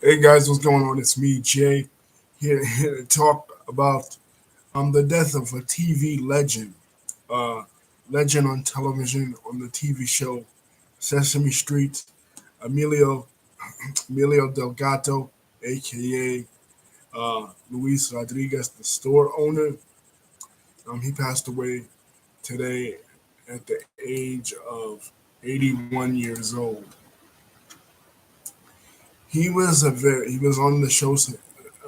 Hey guys, what's going on? It's me, Jay, here to talk about the death of a TV legend, uh, legend on television on the TV show Sesame Street, Emilio Emilio Delgado, aka Luis Rodriguez, the store owner. He passed away today at the age of 81 years old. He was on the show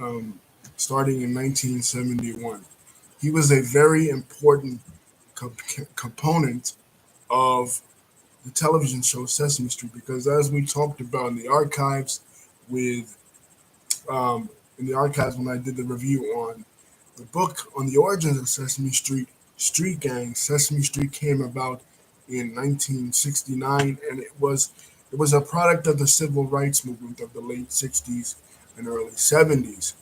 um, starting in 1971. He was a very important component of the television show Sesame Street because, as we talked about with um, in the archives when I did the review on the book on the origins of Sesame Street, Street Gang, Sesame Street came about in 1969, and it was a product of the civil rights movement of the late 60s and early 70s.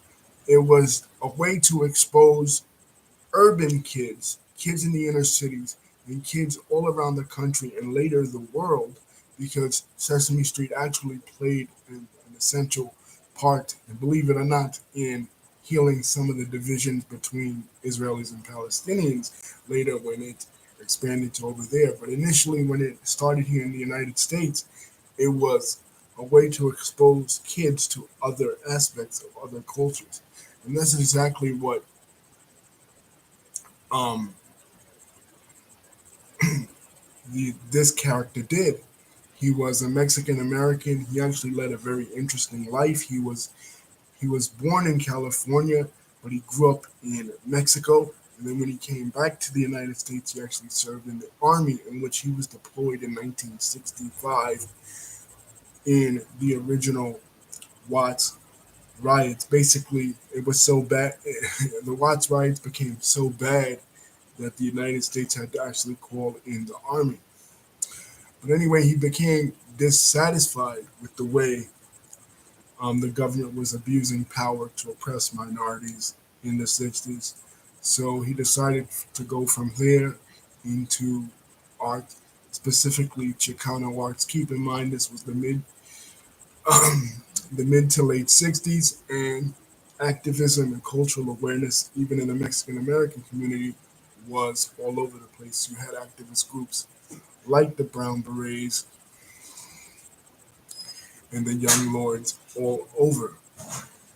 It was a way to expose urban kids, kids in the inner cities, and kids all around the country and later the world, because Sesame Street actually played an essential part, and believe it or not, in healing some of the divisions between Israelis and Palestinians later when it expanded to over there. But initially, when it started here in the United States, it was a way to expose kids to other aspects of other cultures. And that's exactly what um, this character did. He was a Mexican American. He actually led a very interesting life. He was born in California, but he grew up in Mexico. And then when he came back to the United States, he actually served in the army, in which he was deployed in 1965 in the original Watts riots. Basically, it was so bad. The Watts riots became so bad that the United States had to actually call in the army. But anyway, he became dissatisfied with the way the government was abusing power to oppress minorities in the 60s. So he decided to go from there into art, specifically Chicano arts. Keep in mind this was the mid to late 60s, and activism and cultural awareness, even in the Mexican American community, was all over the place. You had activist groups like the Brown Berets and the Young Lords all over.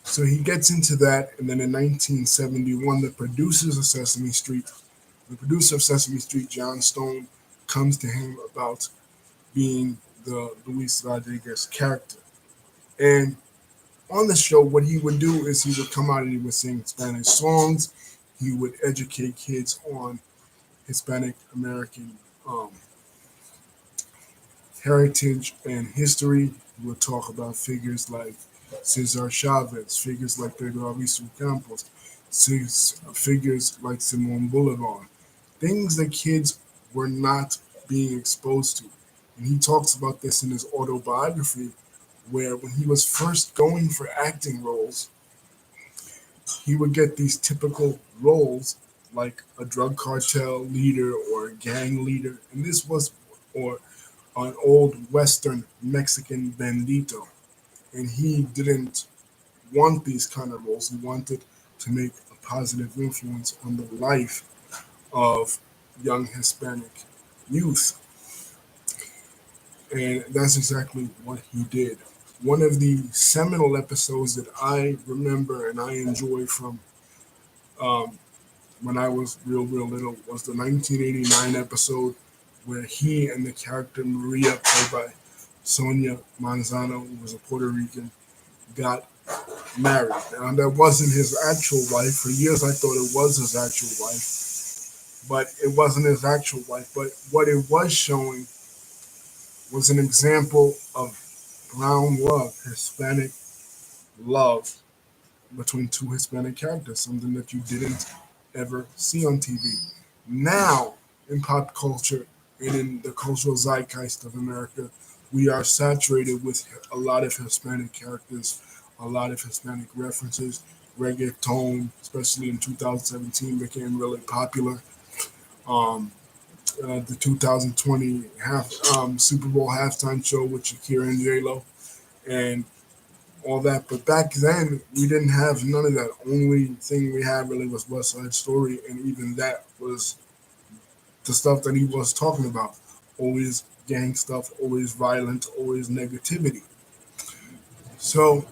So he gets into that, and then in 1971, the producer of Sesame Street, John Stone, comes to him about being the Luis Rodriguez character. And on the show, what he would do is he would come out and he would sing Spanish songs. He would educate kids on Hispanic American heritage and history. He would talk about figures like Cesar Chavez, figures like Pedro Albizu Campos, figures like Simon Bolivar, things that kids were not being exposed to. And he talks about this in his autobiography, where when he was first going for acting roles, he would get these typical roles like a drug cartel leader or a gang leader, and this was or an old Western Mexican bandito. And he didn't want these kind of roles. He wanted to make a positive influence on the life of young Hispanic youth. And that's exactly what he did. One of the seminal episodes that I remember and I enjoy from um, when I was real little was the 1989 episode where he and the character Maria, played by Sonia Manzano, who was a Puerto Rican, got married. Now, that wasn't his actual wife. For years, I thought it was his actual wife, but it wasn't his actual wife. But what it was showing was an example of brown love, Hispanic love between two Hispanic characters, something that you didn't ever see on TV. Now, in pop culture and in the cultural zeitgeist of America, we are saturated with a lot of Hispanic characters, a lot of Hispanic references. Reggaeton, especially in 2017, became really popular. Um, the 2020 Super Bowl halftime show with Shakira and J Lo, and all that. But back then, we didn't have none of that. Only thing we had really was West Side Story, and even that was the stuff that he was talking about. Always gang stuff, always violent, always negativity. So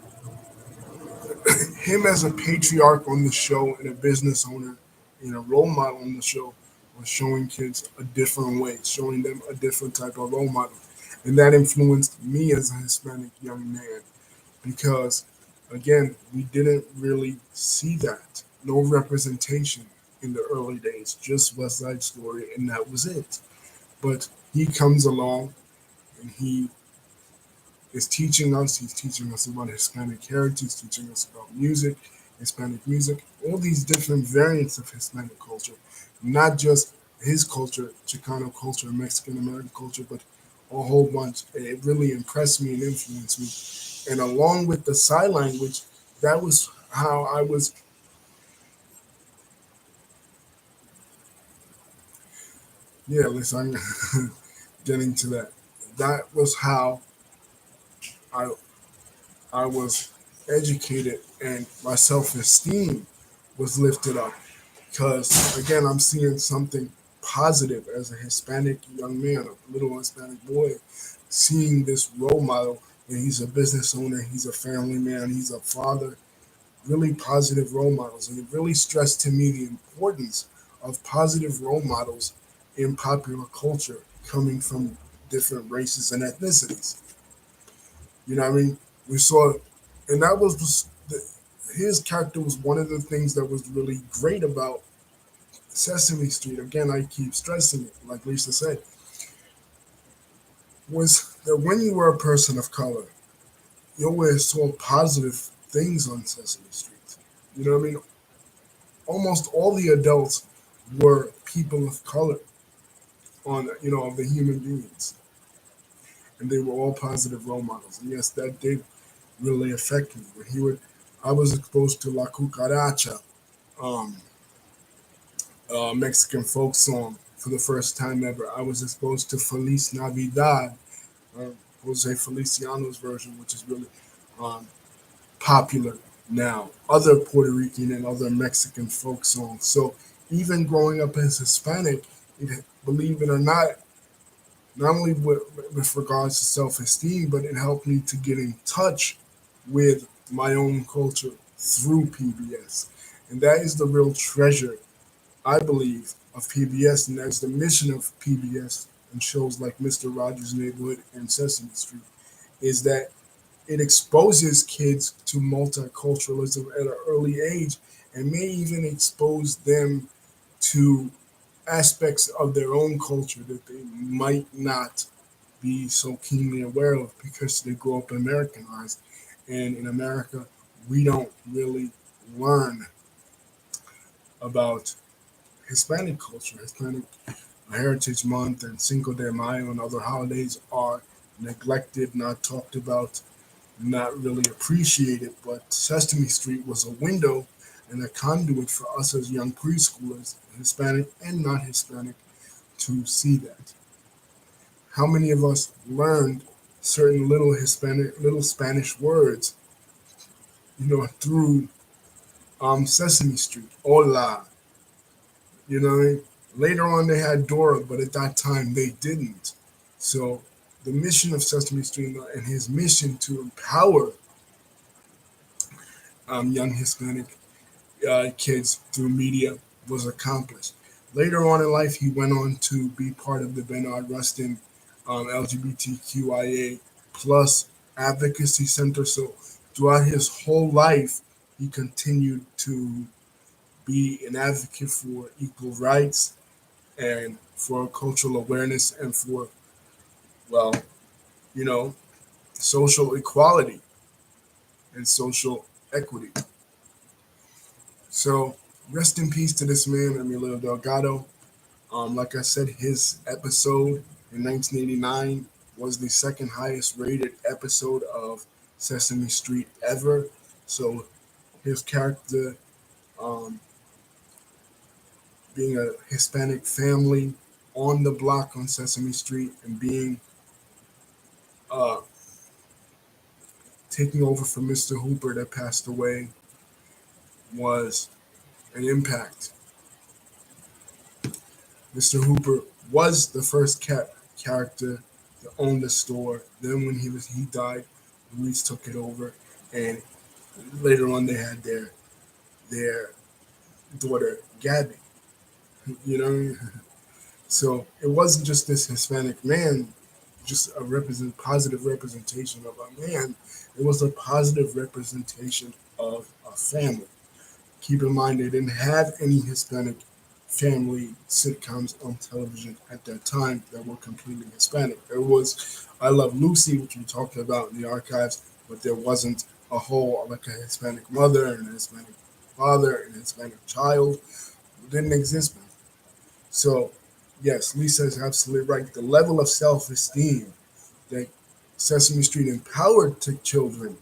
him as a patriarch on the show and a business owner and a role model on the show was showing kids a different way, showing them a different type of role model. And that influenced me as a Hispanic young man because, again, we didn't really see that. No representation in the early days, just West Side Story, and that was it. But he comes along and he is teaching us. He's teaching us about Hispanic heritage, he's teaching us about music, Hispanic music, all these different variants of Hispanic culture, not just his culture, Chicano culture, Mexican American culture, but a whole bunch. It really impressed me and influenced me. And along with the sign language, that was how I was, yeah, listen, I'm getting to that. That was how I, I was educated and my self esteem was lifted up. Because again, I'm seeing something positive as a Hispanic young man, a little Hispanic boy, seeing this role model. And he's a business owner, he's a family man, he's a father, really positive role models. And it really stressed to me the importance of positive role models in popular culture coming from different races and ethnicities. You know what I mean? We saw, and that was his character was one of the things that was really great about Sesame Street. Again, I keep stressing it, like Lisa said, was that when you were a person of color, you always saw positive things on Sesame Street. You know what I mean? Almost all the adults were people of color on, of the human beings, and they were all positive role models. And yes, that did really affect me. When I was exposed to La Cucaracha, um, Mexican folk song for the first time ever. I was exposed to Feliz Navidad, uh, Jose Feliciano's version, which is really um, popular now. Other Puerto Rican and other Mexican folk songs. So even growing up as Hispanic, believe it or not only with regards to self-esteem, but it helped me to get in touch with my own culture through PBS. And that is the real treasure, I believe, of PBS, and that's the mission of PBS and shows like Mr. Rogers' Neighborhood and Sesame Street, is that it exposes kids to multiculturalism at an early age and may even expose them to aspects of their own culture that they might not be so keenly aware of because they grow up Americanized. And in America, we don't really learn about Hispanic culture. Hispanic Heritage Month and Cinco de Mayo and other holidays are neglected, not talked about, not really appreciated. But Sesame Street was a window and a conduit for us as young preschoolers, Hispanic and not Hispanic, to see that. How many of us learned certain little Spanish words, through Sesame Street? Hola, you know what I mean? Later on, they had Dora, but at that time, they didn't. So, the mission of Sesame Street and his mission to empower young Hispanic kids through media was accomplished. Later on in life, he went on to be part of the Bernard Rustin LGBTQIA plus advocacy center. So throughout his whole life, he continued to be an advocate for equal rights and for cultural awareness and for, well, you know, social equality and social equity. So rest in peace to this man, Emilio Delgado. Like I said, his episode in 1989 was the second highest rated episode of Sesame Street ever. So his character, um, being a Hispanic family on the block on Sesame Street and being uh, taking over for Mr. Hooper that passed away was an impact. Mr. Hooper was the first character to own the store. Then when he died, Louise took it over, and later on they had their daughter Gabby. You know, so it wasn't just this Hispanic man, just a positive representation of a man. It was a positive representation of a family. Keep in mind, they didn't have any Hispanic family sitcoms on television at that time that were completely Hispanic. There was I Love Lucy, which we talked about in the archives, but there wasn't a whole, like a Hispanic mother and a Hispanic father and a Hispanic child. It didn't exist back. So, yes, Lisa is absolutely right. The level of self esteem that Sesame Street empowered to children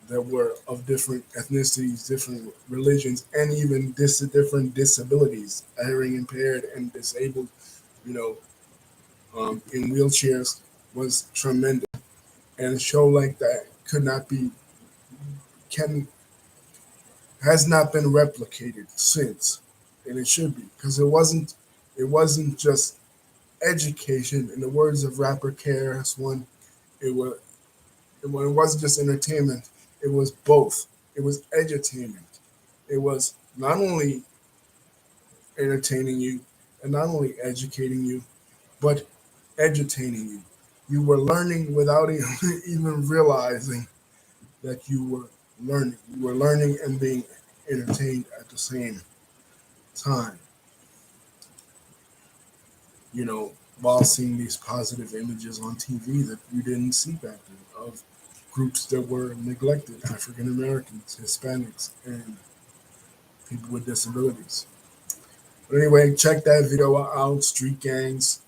that were of different ethnicities, different religions, and even different disabilities, hearing impaired and disabled, you know, in wheelchairs, was tremendous. And a show like that could not be, can, has not been replicated since, and it should be, because it wasn't just education. In the words of rapper KRS One, it was it wasn't just entertainment. It was both. It was edutainment. It was not only entertaining you and not only educating you, but edutaining you. You were learning without even realizing that you were learning. You were learning and being entertained at the same time. You know, while seeing these positive images on TV that you didn't see back then of groups that were neglected, African Americans, Hispanics, and people with disabilities. But anyway, check that video out, Street Gangs,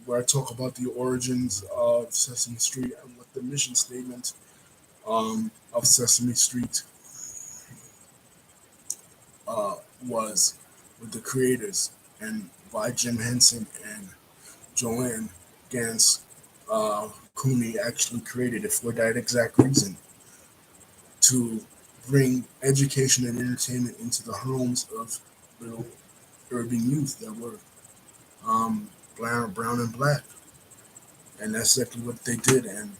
where I talk about the origins of Sesame Street and what the mission statement of Sesame Street was with the creators and by Jim Henson and Joanne Gans Cooney actually created it for that exact reason, to bring education and entertainment into the homes of little urban youth that were brown and black. And that's exactly what they did. And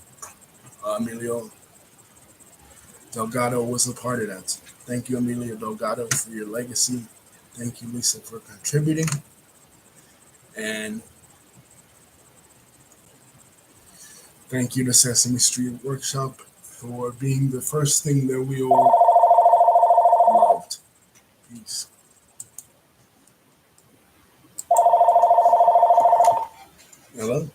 Emilio Delgado was a part of that. Thank you, Emilio Delgado, for your legacy. Thank you, Lisa, for contributing. And thank you to Sesame Street Workshop for being the first thing that we all loved. Peace. Hello?